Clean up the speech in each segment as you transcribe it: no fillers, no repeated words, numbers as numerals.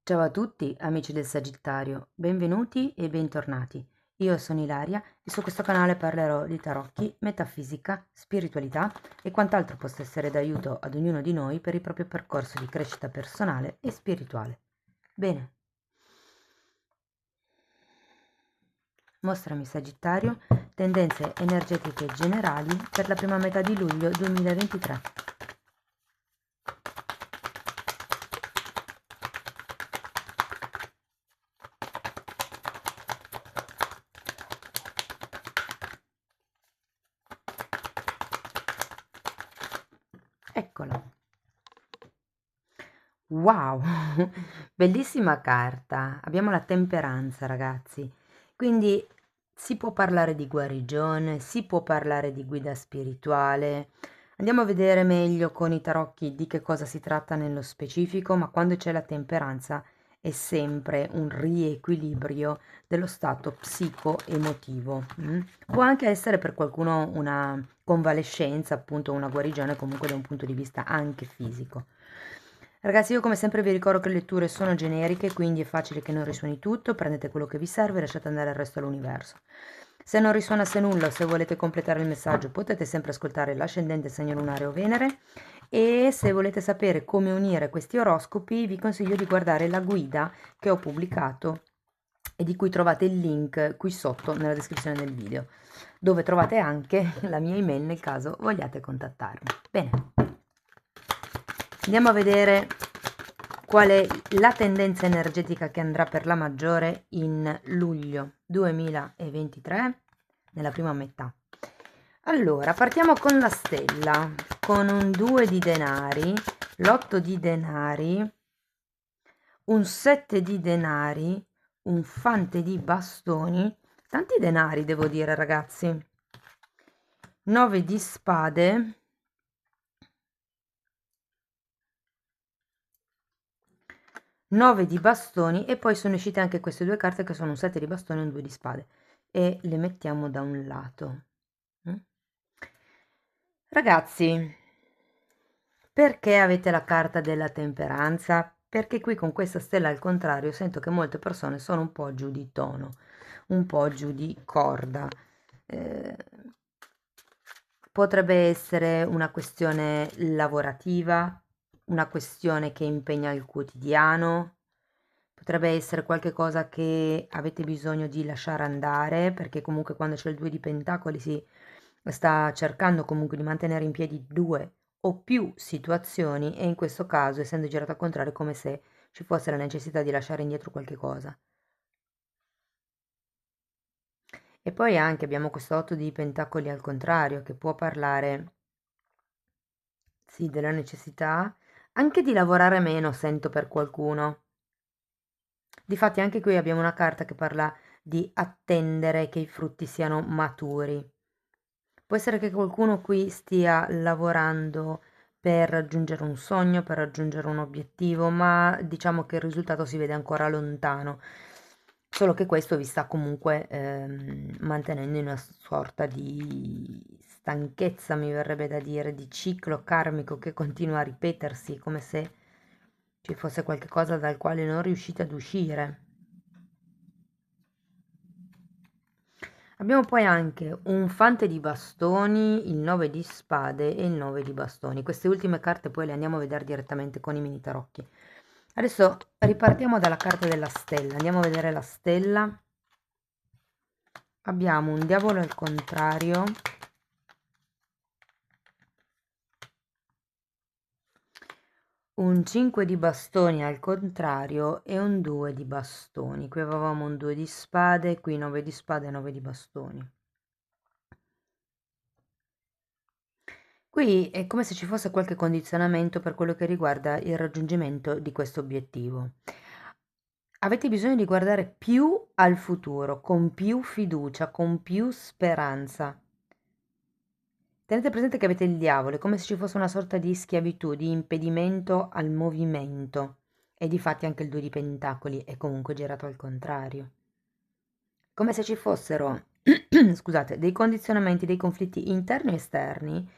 Ciao a tutti, amici del Sagittario, benvenuti e bentornati. Io sono Ilaria e su questo canale parlerò di tarocchi, metafisica, spiritualità e quant'altro possa essere d'aiuto ad ognuno di noi per il proprio percorso di crescita personale e spirituale. Bene, mostrami Sagittario, tendenze energetiche generali per la prima metà di luglio 2023. Eccola. Wow, bellissima carta. Abbiamo la temperanza, ragazzi. Quindi si può parlare di guarigione, si può parlare di guida spirituale. Andiamo a vedere meglio con i tarocchi di che cosa si tratta nello specifico, ma quando c'è la temperanza è sempre un riequilibrio dello stato psico-emotivo. Può anche essere per qualcuno una convalescenza, appunto una guarigione, comunque da un punto di vista anche fisico. Ragazzi, io come sempre vi ricordo che le letture sono generiche, quindi è facile che non risuoni tutto, prendete quello che vi serve e lasciate andare il resto all'universo. Se non risuonasse nulla o se volete completare il messaggio potete sempre ascoltare l'ascendente, segno lunare o Venere, e se volete sapere come unire questi oroscopi vi consiglio di guardare la guida che ho pubblicato e di cui trovate il link qui sotto nella descrizione del video, dove trovate anche la mia email nel caso vogliate contattarmi. Bene. Andiamo a vedere qual è la tendenza energetica che andrà per la maggiore in luglio 2023, nella prima metà. Allora, partiamo con la stella, con un 2 di denari, l'8 di denari, un 7 di denari, un fante di bastoni, tanti denari devo dire ragazzi, 9 di spade, 9 di bastoni e poi sono uscite anche queste due carte che sono un 7 di bastoni e un 2 di spade e le mettiamo da un lato. Ragazzi, perché avete la carta della temperanza? Perché qui con questa stella al contrario sento che molte persone sono un po' giù di tono, un po' giù di corda. Eh, Potrebbe essere una questione lavorativa, una questione che impegna il quotidiano, potrebbe essere qualche cosa che avete bisogno di lasciare andare, perché comunque quando c'è il 2 di pentacoli si sta cercando comunque di mantenere in piedi due o più situazioni e in questo caso, essendo girato al contrario, è come se ci fosse la necessità di lasciare indietro qualche cosa. E poi anche abbiamo questo 8 di pentacoli al contrario che può parlare, sì, della necessità anche di lavorare meno, sento per qualcuno. Difatti anche qui abbiamo una carta che parla di attendere che i frutti siano maturi. Può essere che qualcuno qui stia lavorando per raggiungere un sogno, per raggiungere un obiettivo, ma diciamo che il risultato si vede ancora lontano. Solo che questo vi sta comunque mantenendo in una sorta di stanchezza, mi verrebbe da dire, di ciclo karmico che continua a ripetersi, come se ci fosse qualche cosa dal quale non riuscite ad uscire. Abbiamo poi anche un fante di bastoni, il 9 di spade e il 9 di bastoni. Queste ultime carte poi le andiamo a vedere direttamente con i mini tarocchi. Adesso ripartiamo dalla carta della stella. Andiamo a vedere la stella. Abbiamo un diavolo al contrario, un 5 di bastoni al contrario e un 2 di bastoni. Qui avevamo un 2 di spade, qui 9 di spade e 9 di bastoni. Qui è come se ci fosse qualche condizionamento per quello che riguarda il raggiungimento di questo obiettivo. Avete bisogno di guardare più al futuro, con più fiducia, con più speranza. Tenete presente che avete il diavolo, è come se ci fosse una sorta di schiavitù, di impedimento al movimento. E difatti anche il 2 di pentacoli è comunque girato al contrario. Come se ci fossero, scusate, dei condizionamenti, dei conflitti interni e esterni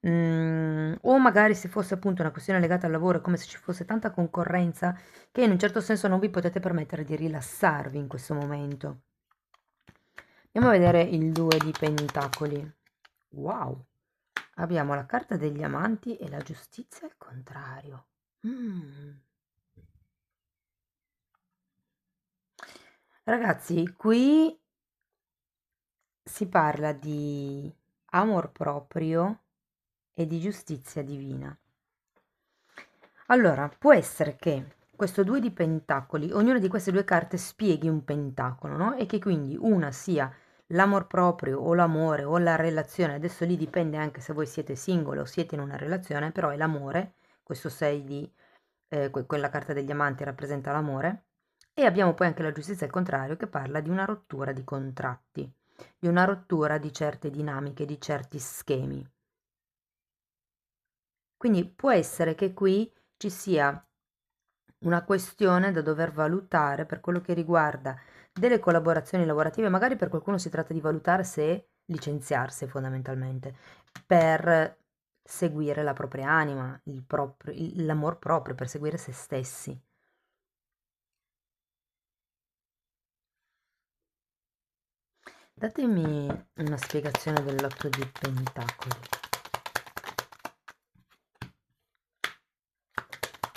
o magari se fosse appunto una questione legata al lavoro, è come se ci fosse tanta concorrenza che in un certo senso non vi potete permettere di rilassarvi in questo momento. Andiamo a vedere il 2 di pentacoli. Wow, abbiamo la carta degli amanti e la giustizia al contrario. Ragazzi, qui si parla di amor proprio e di giustizia divina. Allora, può essere che questo 2 di pentacoli, ognuna di queste due carte spieghi un pentacolo, no? E che quindi una sia l'amor proprio o l'amore o la relazione, adesso lì dipende anche se voi siete singolo o siete in una relazione, però è l'amore, questo 6 di, quella carta degli amanti rappresenta l'amore, e abbiamo poi anche la giustizia al contrario che parla di una rottura di contratti, di una rottura di certe dinamiche, di certi schemi. Quindi può essere che qui ci sia una questione da dover valutare per quello che riguarda delle collaborazioni lavorative, magari per qualcuno si tratta di valutare se licenziarsi fondamentalmente, per seguire la propria anima, l'amor proprio, per seguire se stessi. Datemi una spiegazione dell'8 di pentacoli.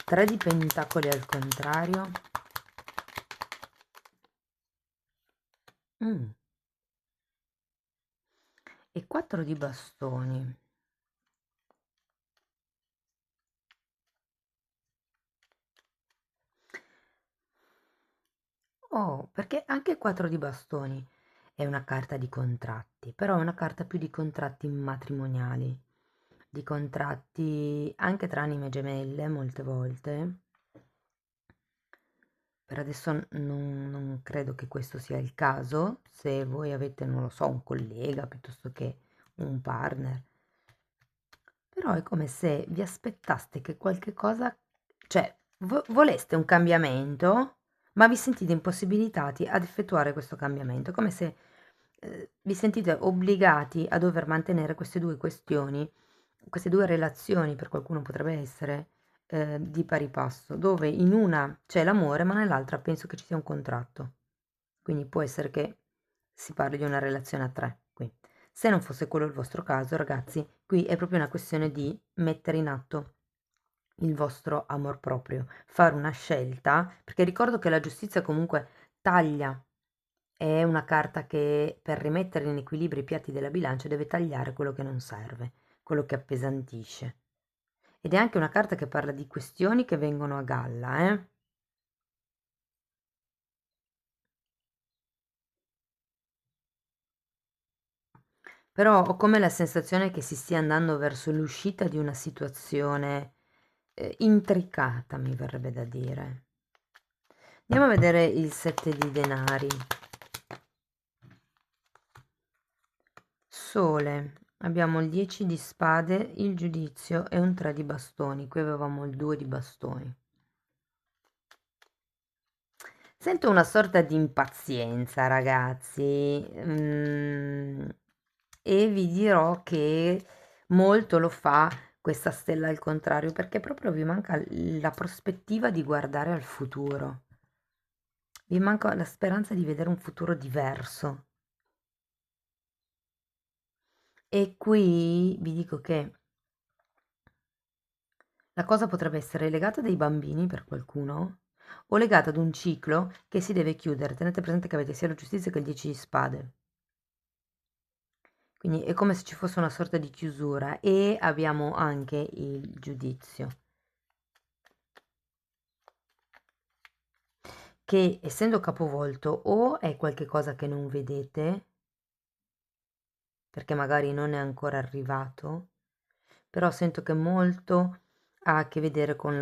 3 di pentacoli al contrario. Mm. E 4 di bastoni. Oh, perché anche 4 di bastoni è una carta di contratti, però è una carta più di contratti matrimoniali, di contratti anche tra anime gemelle molte volte. Per adesso non credo che questo sia il caso, se voi avete, non lo so, un collega piuttosto che un partner. Però è come se vi aspettaste che qualche cosa, cioè voleste un cambiamento, ma vi sentite impossibilitati ad effettuare questo cambiamento, come se vi sentite obbligati a dover mantenere queste due questioni, queste due relazioni, per qualcuno potrebbe essere di pari passo, dove in una c'è l'amore, ma nell'altra penso che ci sia un contratto. Quindi può essere che si parli di una relazione a tre. Qui. Se non fosse quello il vostro caso, ragazzi, qui è proprio una questione di mettere in atto il vostro amor proprio, fare una scelta, perché ricordo che la giustizia comunque taglia, è una carta che per rimettere in equilibrio i piatti della bilancia deve tagliare quello che non serve, quello che appesantisce. Ed è anche una carta che parla di questioni che vengono a galla, eh? Però ho come la sensazione che si stia andando verso l'uscita di una situazione intricata, mi verrebbe da dire. Andiamo a vedere il 7 di denari. Sole, abbiamo il 10 di spade, il giudizio e un 3 di bastoni. Qui avevamo il 2 di bastoni. Sento una sorta di impazienza, ragazzi, e vi dirò che molto lo fa questa stella al contrario, perché proprio vi manca la prospettiva di guardare al futuro. Vi manca la speranza di vedere un futuro diverso. E qui vi dico che la cosa potrebbe essere legata a dei bambini per qualcuno o legata ad un ciclo che si deve chiudere. Tenete presente che avete sia la giustizia che il 10 di spade. Quindi è come se ci fosse una sorta di chiusura e abbiamo anche il giudizio. Che essendo capovolto o è qualche cosa che non vedete, perché magari non è ancora arrivato, però sento che molto ha a che vedere con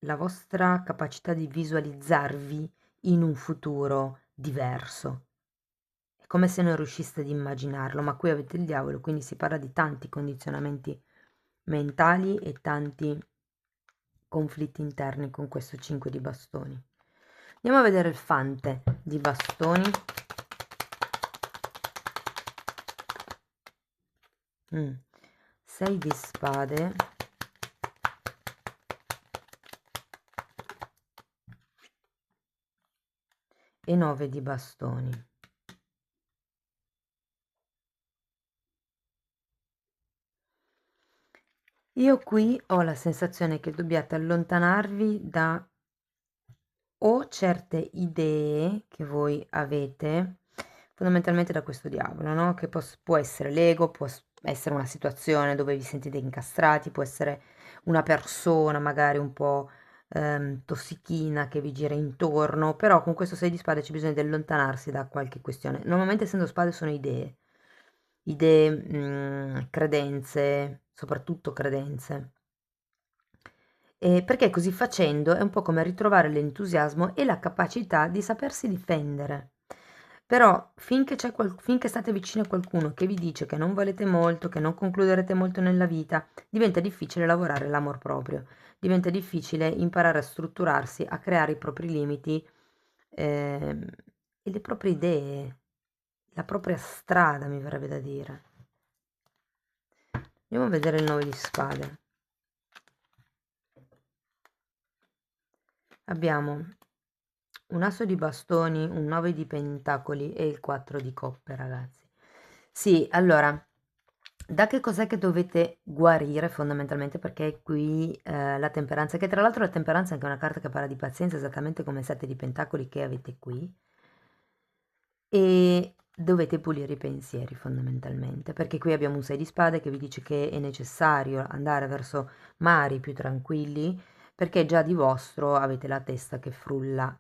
la vostra capacità di visualizzarvi in un futuro diverso. È come se non riusciste ad immaginarlo, ma qui avete il diavolo, quindi si parla di tanti condizionamenti mentali e tanti conflitti interni con questo 5 di bastoni. Andiamo a vedere il fante di bastoni. 6 di spade e 9 di bastoni. Io qui ho la sensazione che dobbiate allontanarvi da o certe idee che voi avete, fondamentalmente da questo diavolo, no? Che può essere l'ego, essere una situazione dove vi sentite incastrati, può essere una persona magari un po' tossichina che vi gira intorno, però con questo 6 di spade c'è bisogno di allontanarsi da qualche questione. Normalmente essendo spade sono idee, credenze, soprattutto credenze. Perché così facendo è un po' come ritrovare l'entusiasmo e la capacità di sapersi difendere. Però finché state vicino a qualcuno che vi dice che non valete molto, che non concluderete molto nella vita, diventa difficile lavorare l'amor proprio, diventa difficile imparare a strutturarsi, a creare i propri limiti ehm, e le proprie idee, la propria strada, mi verrebbe da dire. Andiamo a vedere il 9 di spade. Abbiamo un asso di bastoni, un 9 di pentacoli e il 4 di coppe, ragazzi. Sì, allora, da che cos'è che dovete guarire fondamentalmente? Perché qui la temperanza, che tra l'altro la temperanza è anche una carta che parla di pazienza, esattamente come il 7 di pentacoli che avete qui. E dovete pulire i pensieri fondamentalmente, perché qui abbiamo un 6 di spade che vi dice che è necessario andare verso mari più tranquilli, perché già di vostro avete la testa che frulla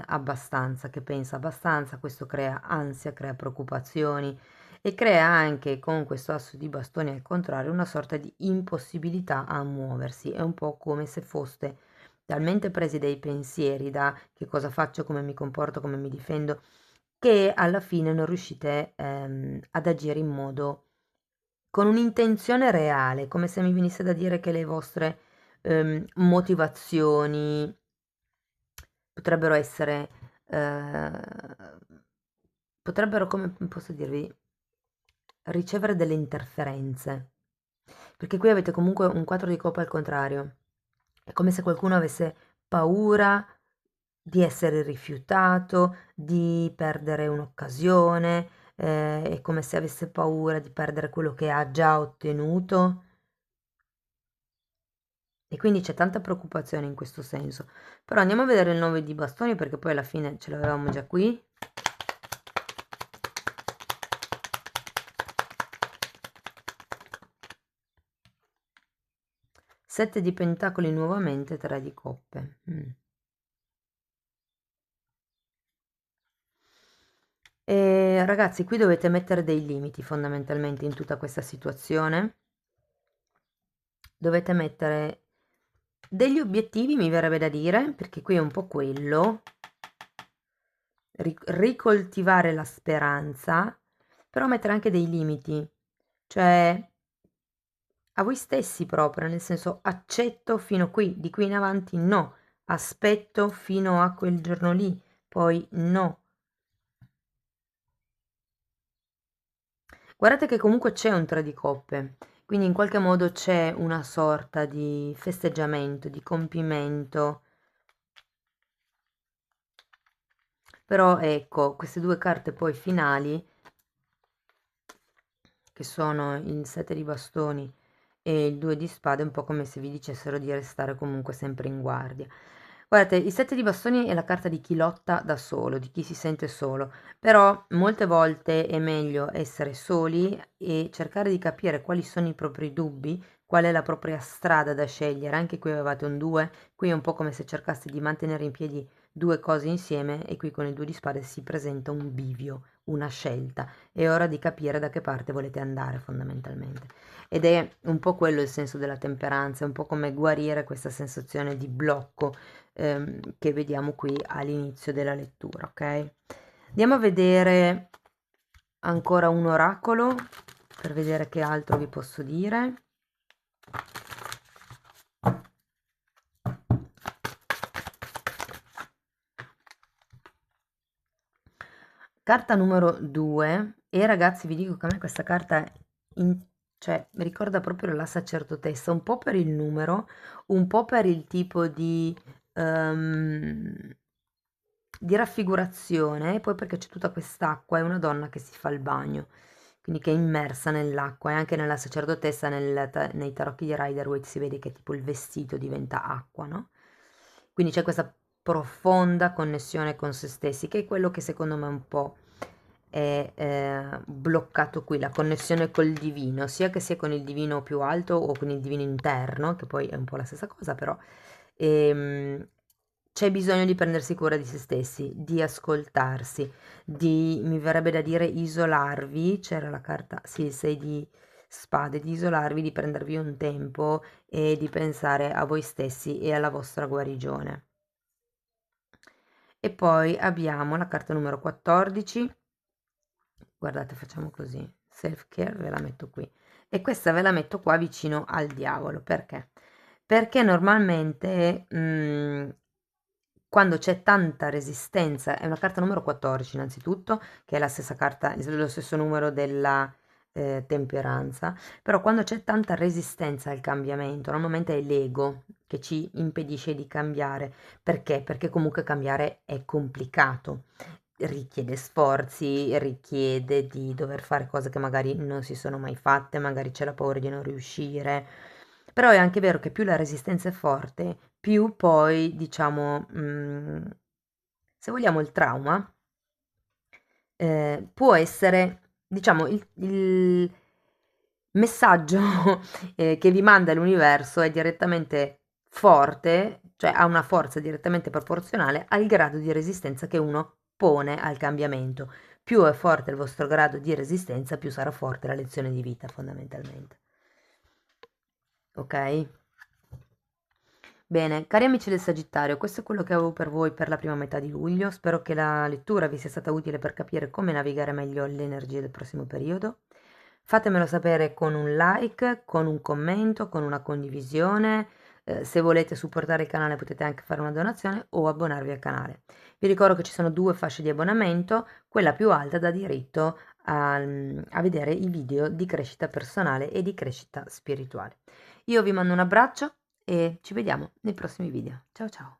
abbastanza, che pensa abbastanza, questo crea ansia, crea preoccupazioni e crea anche con questo asso di bastoni al contrario una sorta di impossibilità a muoversi, è un po' come se foste talmente presi dai pensieri, da che cosa faccio, come mi comporto, come mi difendo, che alla fine non riuscite ad agire in modo con un'intenzione reale, come se mi venisse da dire che le vostre motivazioni potrebbero essere, potrebbero, come posso dirvi, ricevere delle interferenze. Perché qui avete comunque un 4 di coppe al contrario. È come se qualcuno avesse paura di essere rifiutato, di perdere un'occasione, è come se avesse paura di perdere quello che ha già ottenuto. E quindi c'è tanta preoccupazione in questo senso. Però andiamo a vedere il 9 di bastoni perché poi alla fine ce l'avevamo già qui. Sette di pentacoli nuovamente, 3 di coppe. E ragazzi, qui dovete mettere dei limiti fondamentalmente in tutta questa situazione. Dovete mettere degli obiettivi, mi verrebbe da dire, perché qui è un po' quello, ricoltivare la speranza, però mettere anche dei limiti, cioè a voi stessi proprio, nel senso accetto fino qui, di qui in avanti no, aspetto fino a quel giorno lì, poi no. Guardate che comunque c'è un 3 di coppe, quindi in qualche modo c'è una sorta di festeggiamento, di compimento. Però ecco, queste due carte poi finali, che sono il 7 di bastoni e il 2 di spade, è un po' come se vi dicessero di restare comunque sempre in guardia. Guardate, il 7 di bastoni è la carta di chi lotta da solo, di chi si sente solo, però molte volte è meglio essere soli e cercare di capire quali sono i propri dubbi, qual è la propria strada da scegliere. Anche qui avevate un 2, qui è un po' come se cercaste di mantenere in piedi due cose insieme e qui con il 2 di spade si presenta un bivio, una scelta. È ora di capire da che parte volete andare fondamentalmente. Ed è un po' quello il senso della temperanza, è un po' come guarire questa sensazione di blocco che vediamo qui all'inizio della lettura, ok? Andiamo a vedere ancora un oracolo per vedere che altro vi posso dire. Carta numero 2 e ragazzi vi dico che a me questa carta cioè mi ricorda proprio la sacerdotessa, un po' per il numero, un po' per il tipo ehm, di raffigurazione, e poi perché c'è tutta quest'acqua, è una donna che si fa il bagno, quindi che è immersa nell'acqua, e anche nella sacerdotessa, nei tarocchi di Rider-Waite si vede che tipo il vestito diventa acqua, no? Quindi c'è questa profonda connessione con se stessi, che è quello che secondo me un po' è bloccato qui, la connessione col divino, sia che sia con il divino più alto o con il divino interno, che poi è un po' la stessa cosa, però ehm, c'è bisogno di prendersi cura di se stessi, di ascoltarsi, di, mi verrebbe da dire, isolarvi, c'era la carta, sì, il 6 di spade, di isolarvi, di prendervi un tempo e di pensare a voi stessi e alla vostra guarigione. E poi abbiamo la carta numero 14, guardate, facciamo così, self care ve la metto qui, e questa ve la metto qua vicino al diavolo, perché? Perché normalmente quando c'è tanta resistenza, è una carta numero 14 innanzitutto, che è la stessa carta, lo stesso numero della temperanza, però quando c'è tanta resistenza al cambiamento, normalmente è l'ego che ci impedisce di cambiare. Perché? Perché comunque cambiare è complicato, richiede sforzi, richiede di dover fare cose che magari non si sono mai fatte, magari c'è la paura di non riuscire. Però è anche vero che più la resistenza è forte, più poi, diciamo, se vogliamo il trauma, può essere, diciamo, il messaggio che vi manda l'universo è direttamente forte, cioè ha una forza direttamente proporzionale al grado di resistenza che uno pone al cambiamento. Più è forte il vostro grado di resistenza, più sarà forte la lezione di vita, fondamentalmente. Ok? Bene, cari amici del Sagittario, questo è quello che avevo per voi per la prima metà di luglio. Spero che la lettura vi sia stata utile per capire come navigare meglio le energie del prossimo periodo. Fatemelo sapere con un like, con un commento, con una condivisione. Se volete supportare il canale potete anche fare una donazione o abbonarvi al canale. Vi ricordo che ci sono due fasce di abbonamento, quella più alta dà diritto a vedere i video di crescita personale e di crescita spirituale. Io vi mando un abbraccio e ci vediamo nei prossimi video. Ciao ciao!